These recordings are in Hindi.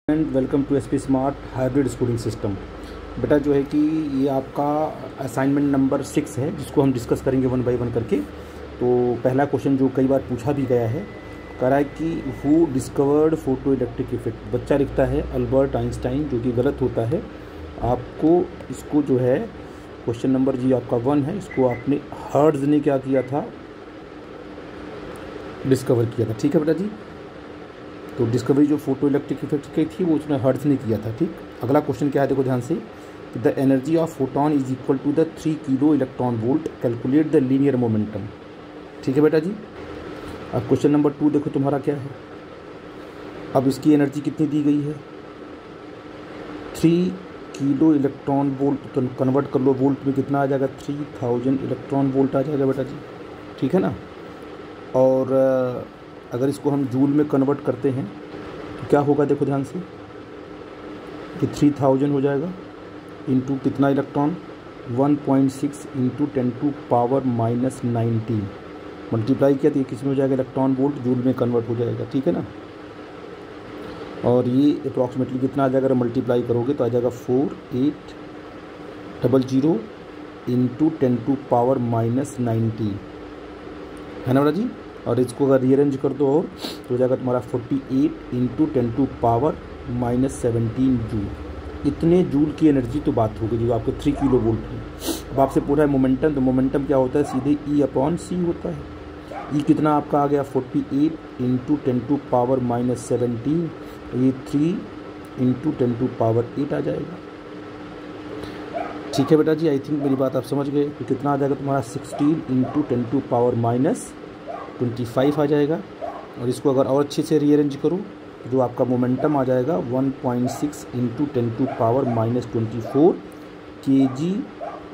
And welcome to SP smart hybrid schooling system. बेटा जो है कि ये आपका असाइनमेंट नंबर 6 है, जिसको हम डिस्कस करेंगे वन बाय वन करके। तो पहला क्वेश्चन जो कई बार पूछा भी गया है, कह रहा है कि who discovered photo electric effect. बच्चा लिखता है अल्बर्ट आइंस्टाइन, जो कि गलत होता है। आपको इसको जो है क्वेश्चन नंबर जी आपका 1 है, इसको आपने हर्ट्ज ने क्या किया था, डिस्कवर किया था। ठीक है बेटा जी। तो डिस्कवरी जो फोटो इलेक्ट्रिक इफेक्ट की थी वो उसने हर्ट्ज ने किया था। ठीक, अगला क्वेश्चन क्या है, देखो ध्यान से। The energy of photon is equal to the 3 kilo electron volt, calculate the linear momentum. ठीक है बेटा जी। अब क्वेश्चन नंबर 2 देखो तुम्हारा क्या है। अब इसकी एनर्जी कितनी दी गई है, 3 किलो इलेक्ट्रॉन वोल्ट। तो कन्वर्ट कर लो वोल्ट में, कितना आ जाएगा, 3000 इलेक्ट्रॉन वोल्ट आ जाएगा बेटा जी। ठीक है ना। और अगर इसको हम जूल में कन्वर्ट करते हैं तो क्या होगा, देखो ध्यान से, कि 3000 हो जाएगा इंटू कितना इलेक्ट्रॉन, 1.6 इंटू 10⁻⁻19 मल्टीप्लाई किया तो ये किस में हो जाएगा, इलेक्ट्रॉन वोल्ट, जूल में कन्वर्ट हो जाएगा। ठीक है ना। और ये अप्रॉक्सीमेटली कितना आ जाएगा, अगर मल्टीप्लाई करोगे तो आ जाएगा 4800 इंटू 10⁻⁻19 है ना बेटा जी। और इसको अगर रीअरेंज कर दो और तो हो जाएगा तुम्हारा 48 इंटू 10⁻⁻17 जूल। इतने जूल की एनर्जी तो बात होगी जो आपके 3 किलो वोल्ट है। अब आपसे पूछा है मोमेंटम, तो मोमेंटम क्या होता है, सीधे E/c होता है। E कितना आपका आ गया, 48 इंटू 10⁻⁻17, ये 3 इंटू 10⁻8 आ जाएगा। ठीक है बेटा जी, आई थिंक मेरी बात आप समझ गए। तो कितना आ जाएगा तुम्हारा, 16 इंटू 10⁻25 आ जाएगा। और इसको अगर और अच्छे से रीअरेंज करो, जो आपका मोमेंटम आ जाएगा 1.6 इंटू 10⁻24 kg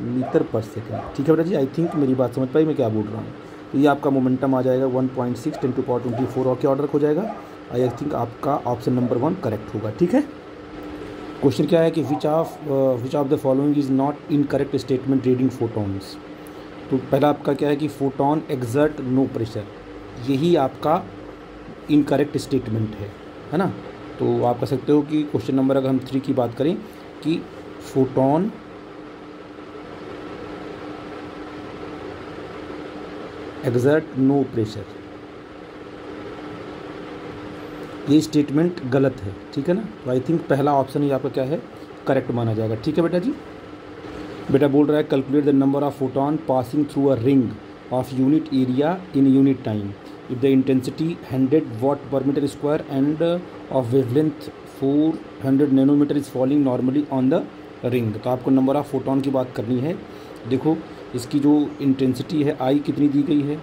मीटर पर सेकेंड। ठीक है बेटा जी, आई थिंक मेरी बात समझ पाई मैं क्या बोल रहा हूँ। तो ये आपका मोमेंटम आ जाएगा 1.6 10⁻24 और क्या ऑर्डर हो जाएगा, आई थिंक आपका ऑप्शन नंबर 1 करेक्ट होगा। ठीक है। क्वेश्चन क्या है कि which of the following is not incorrect statement reading photons. तो पहला आपका क्या है कि फोटोन एक्सर्ट नो प्रेशर, यही आपका इनकरेक्ट स्टेटमेंट है ना। तो आप कह सकते हो कि क्वेश्चन नंबर अगर हम 3 की बात करें कि फोटोन एक्सर्ट नो प्रेशर, ये स्टेटमेंट गलत है। ठीक है ना। तो आई थिंक पहला ऑप्शन ही आपका क्या है, करेक्ट माना जाएगा। ठीक है बेटा जी। बेटा बोल रहा है calculate the number of photon passing through a ring of unit area in unit time if the intensity 100 watt per metre square and of wavelength 400 nanometre is falling normally on the ring. तो आपको नंबर ऑफ फोटोन की बात करनी है। देखो इसकी जो इंटेंसिटी है आई कितनी दी गई है,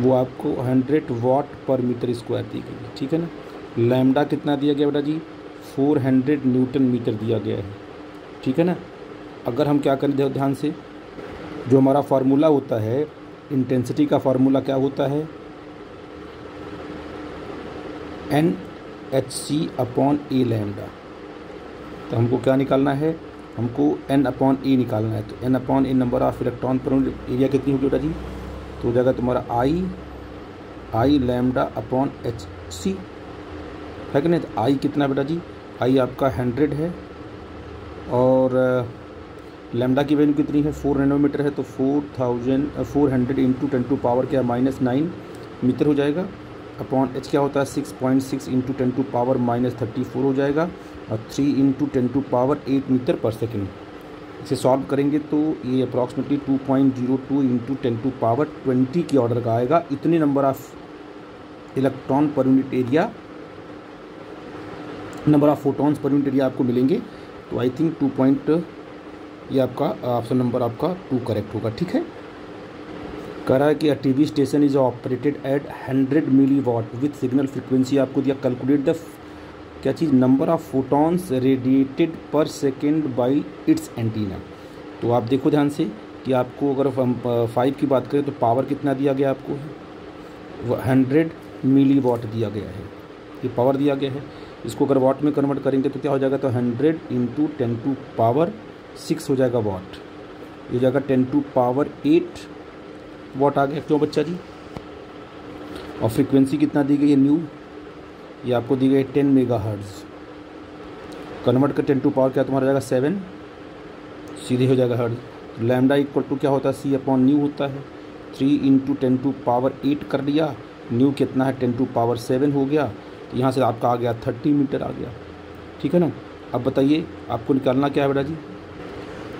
वो आपको 100 वाट पर मीटर स्क्वायर दी गई है। ठीक है ना। लैम्डा कितना दिया गया बेटा जी, 400 न्यूटन मीटर दिया गया है। ठीक है ना। अगर हम क्या करें, ध्यान से, जो हमारा फार्मूला होता है इंटेंसिटी का, फार्मूला क्या होता है, NHc/A लैम्डा। तो हमको क्या निकालना है, हमको N/A निकालना है। तो N/A नंबर ऑफ इलेक्ट्रॉन पर एरिया कितनी होगी बेटा जी, तो हो जाएगा तुम्हारा I λ/hc है कि नहीं। तो I कितना बेटा जी, I आपका 100 है और लैम्डा की वैल्यू कितनी है, 4 नैनोमीटर है। तो 400 इंटू 10⁻⁻9 मीटर हो जाएगा। अपॉन h क्या होता है, 6.6 इंटू 10⁻34 हो जाएगा। और 3 इंटू 10⁻8 मीटर पर सेकेंड। इसे सॉल्व करेंगे तो ये अप्रॉक्सीमेटली 2.02 इंटू 10⁻20 की ऑर्डर का आएगा। इतने number of electron per unit area, number of photons per unit area आपको मिलेंगे। तो आई थिंक 2 ये आपका ऑप्शन नंबर आपका 2 करेक्ट होगा। ठीक है। कह रहा है कि TV station is operated at 100 milli watt with signal frequency आपको दिया, कैलकुलेट द क्या चीज़, number of photons radiated per second by its antenna. तो आप देखो ध्यान से कि आपको अगर हम 5 की बात करें तो पावर कितना दिया गया आपको, 100 मिली वाट दिया गया है, ये पावर दिया गया है। इसको अगर वाट में कन्वर्ट करेंगे तो क्या हो जाएगा, तो 100 इंटू 10⁻6 हो जाएगा वाट, ये जाएगा 10⁸ वाट आ गया। क्यों बच्चा जी। और फ्रीक्वेंसी कितना दी गई है, न्यू ये आपको दी गई 10 मेगाहर्ट्ज़। कन्वर्ट कर 10 टू पावर क्या तुम्हारा जाएगा 7, सीधे हो जाएगा हर्ट्ज़। लैम्डा इक्वल टू क्या होता है सी अपॉन न्यू होता है। 3 इंटू 10 टू पावर 8 कर लिया, न्यू कितना है 10 टू पावर 7 हो गया, तो यहाँ से आपका आ गया 30 मीटर आ गया। ठीक है ना। अब बताइए आपको निकालना क्या है बेटा जी।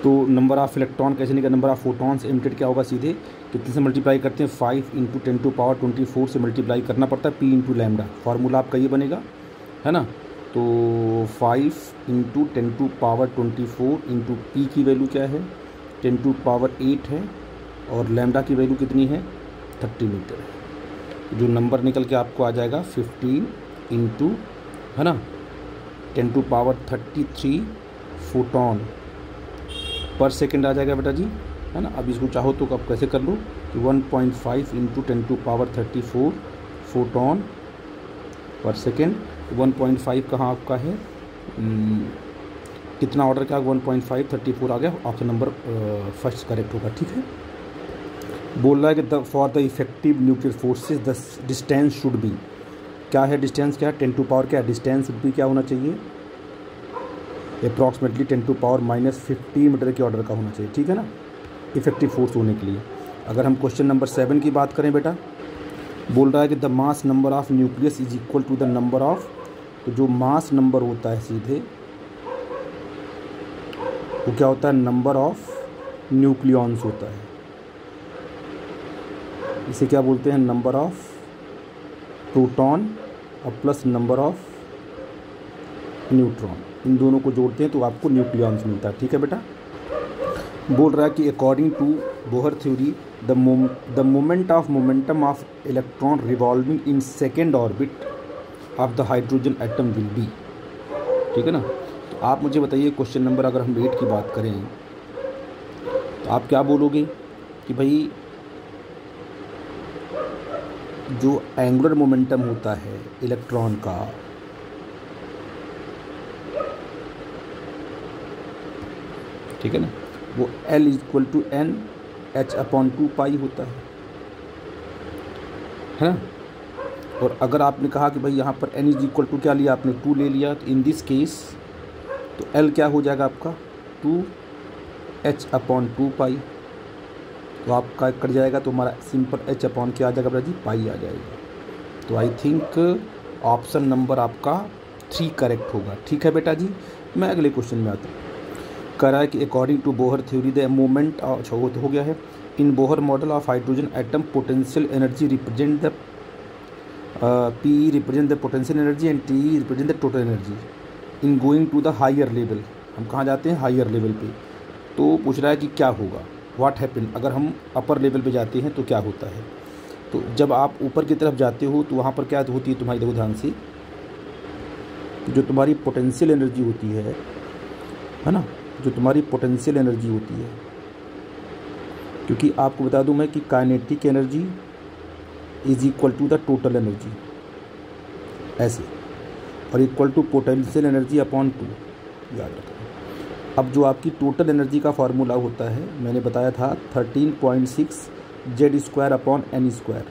तो नंबर ऑफ़ इलेक्ट्रॉन कैसे निकाल, नंबर ऑफ़ फोटॉन्स एमिटेड क्या होगा, सीधे कितने से मल्टीप्लाई करते हैं 5 इंटू 10 टू पावर 24 से मल्टीप्लाई करना पड़ता है पी इंटू लैम्डा। फार्मूला आपका ये बनेगा, है ना। तो 5 into 10 to power 24 into P की वैल्यू क्या है 10 टू पावर 8 है, और लैम्डा की वैल्यू कितनी है 30 मीटर है। जो नंबर निकल के आपको आ जाएगा 15 इंटू, है ना, 10 टू पावर 33 फोटॉन पर सेकेंड आ जाएगा बेटा जी, है ना। अब इसको चाहो तो आप कैसे कर लो कि 1.5 इंटू 10 टू पावर 34 फोटॉन पर सेकेंड। 1.5 कहाँ आपका है, कितना ऑर्डर क्या 1.5 34 आ गया, ऑप्शन नंबर फर्स्ट करेक्ट होगा। ठीक है। बोल रहा है कि for the effective nuclear forces the distance should be, क्या है डिस्टेंस, क्या है 10 टू पावर क्या है, डिस्टेंस शुड बी क्या होना चाहिए अप्रॉक्सीमेटली 10 टू पावर -15 मीटर के ऑर्डर का होना चाहिए। ठीक है ना, इफेक्टिव फोर्स होने के लिए। अगर हम क्वेश्चन नंबर 7 की बात करें बेटा, बोल रहा है कि the mass number of nucleus is equal to the number of, तो जो मास नंबर होता है सीधे वो क्या होता है नंबर ऑफ न्यूक्लियॉन्स होता है। इसे क्या बोलते हैं नंबर ऑफ प्रोटॉन और प्लस नंबर ऑफ न्यूट्रॉन, इन दोनों को जोड़ते हैं तो आपको न्यूक्लियॉन्स मिलता है। ठीक है बेटा। बोल रहा है कि according to Bohr theory the moment of momentum of electron revolving in second orbit of the hydrogen atom will be. ठीक है ना। तो आप मुझे बताइए क्वेश्चन नंबर अगर हम 8 की बात करें तो आप क्या बोलोगे कि भाई जो एंगुलर मोमेंटम होता है इलेक्ट्रॉन का, ठीक है ना, वो L equal to n h upon 2 pi होता है ना। और अगर आपने कहा कि भाई यहाँ पर n इज इक्वल टू क्या लिया आपने 2 ले लिया, तो इन दिस केस तो L क्या हो जाएगा आपका 2h अपॉन 2 पाई, तो आपका कट जाएगा तो हमारा सिंपल h अपॉन क्या आ जाएगा बेटा जी पाई आ जाएगा। तो आई थिंक ऑप्शन नंबर आपका 3 करेक्ट होगा। ठीक है बेटा जी। मैं अगले क्वेश्चन में आता हूँ। कह रहा है कि according to Bohr theory the moment हो गया है in Bohr model of hydrogen atom potential energy represent the P represent the potential energy and T represent the total energy in going to the higher level. हम कहाँ जाते हैं हायर लेवल पे। तो पूछ रहा है कि क्या होगा व्हाट हैपन, अगर हम अपर लेवल पे जाते हैं तो क्या होता है। तो जब आप ऊपर की तरफ जाते हो तो वहाँ पर क्या होती है तुम्हारी, देखो ध्यान से, जो तुम्हारी पोटेंशियल एनर्जी होती है ना, जो तुम्हारी पोटेंशियल एनर्जी होती है, क्योंकि आपको बता दूं मैं कि kinetic energy is equal to the total energy ऐसे, और equal to potential energy upon 2, याद रखना। अब जो आपकी टोटल एनर्जी का फार्मूला होता है मैंने बताया था 13.6 Z² upon n²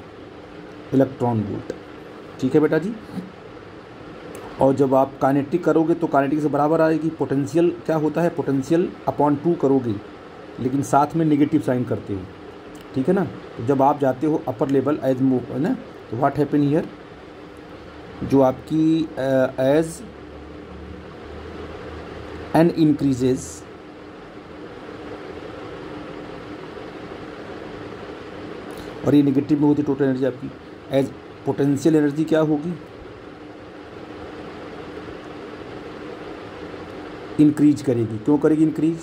electron volt. ठीक है बेटा जी। और जब आप काइनेटिक करोगे तो काइनेटिक से बराबर आएगी पोटेंशियल, क्या होता है पोटेंशियल अपॉन 2 करोगे लेकिन साथ में नेगेटिव साइन करते हो। ठीक है ना। तो जब आप जाते हो अपर लेवल एज मूव, है ना, तो व्हाट हैपन हियर, जो आपकी एज एन इंक्रीजेज और ये नेगेटिव में होती टोटल एनर्जी आपकी, एज पोटेंशियल एनर्जी क्या होगी इंक्रीज करेगी। क्यों करेगी इंक्रीज,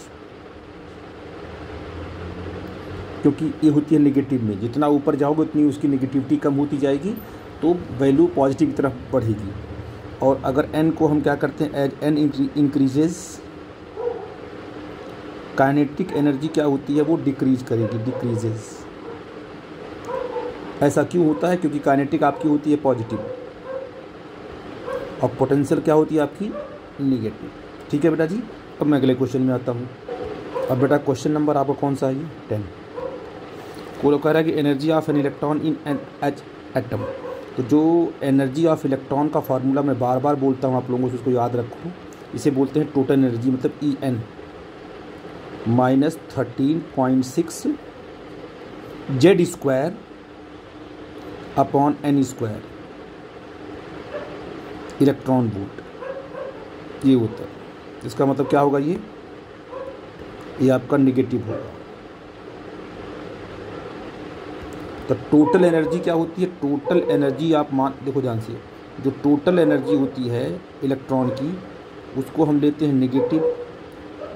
क्योंकि ये होती है नेगेटिव में, जितना ऊपर जाओगे उतनी उसकी नेगेटिविटी कम होती जाएगी तो वैल्यू पॉजिटिव की तरफ बढ़ेगी। और अगर n को हम क्या करते हैं as n increases, kinetic energy क्या होती है वो डिक्रीज करेगी, डिक्रीजेज। ऐसा क्यों होता है, क्योंकि काइनेटिक आपकी होती है पॉजिटिव और पोटेंशियल क्या होती है आपकी नेगेटिव। ठीक है बेटा जी। अब मैं अगले क्वेश्चन में आता हूँ। अब बेटा क्वेश्चन नंबर आपका कौन सा है ये 10। को कह रहा है कि energy of an electron in an H atom तो जो एनर्जी ऑफ इलेक्ट्रॉन का फार्मूला मैं बार बार बोलता हूँ, आप लोगों से उसको याद रखो। इसे बोलते हैं टोटल एनर्जी, मतलब EN -13.6 Z² upon N² electron volt, ये होता है। इसका मतलब क्या होगा, ये आपका निगेटिव होगा। तो टोटल एनर्जी क्या होती है, टोटल एनर्जी आप देखो ध्यान से, जो टोटल एनर्जी होती है इलेक्ट्रॉन की उसको हम लेते हैं निगेटिव।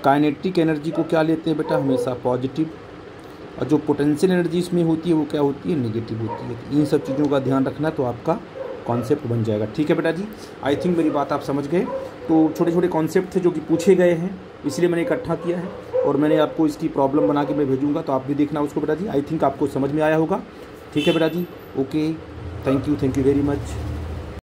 काइनेटिक एनर्जी को क्या लेते हैं बेटा, हमेशा पॉजिटिव। और जो पोटेंशियल एनर्जी इसमें होती है वो क्या होती है, नेगेटिव होती है। इन सब चीज़ों का ध्यान रखना तो आपका कॉन्सेप्ट बन जाएगा। ठीक है बेटा जी, आई थिंक मेरी बात आप समझ गए। तो छोटे छोटे कॉन्सेप्ट थे जो कि पूछे गए हैं, इसलिए मैंने इकट्ठा किया है और मैंने आपको इसकी प्रॉब्लम बना के मैं भेजूँगा, तो आप भी देखना उसको बेटा जी। आई थिंक आपको समझ में आया होगा। ठीक है बेटा जी, okay, thank you very much.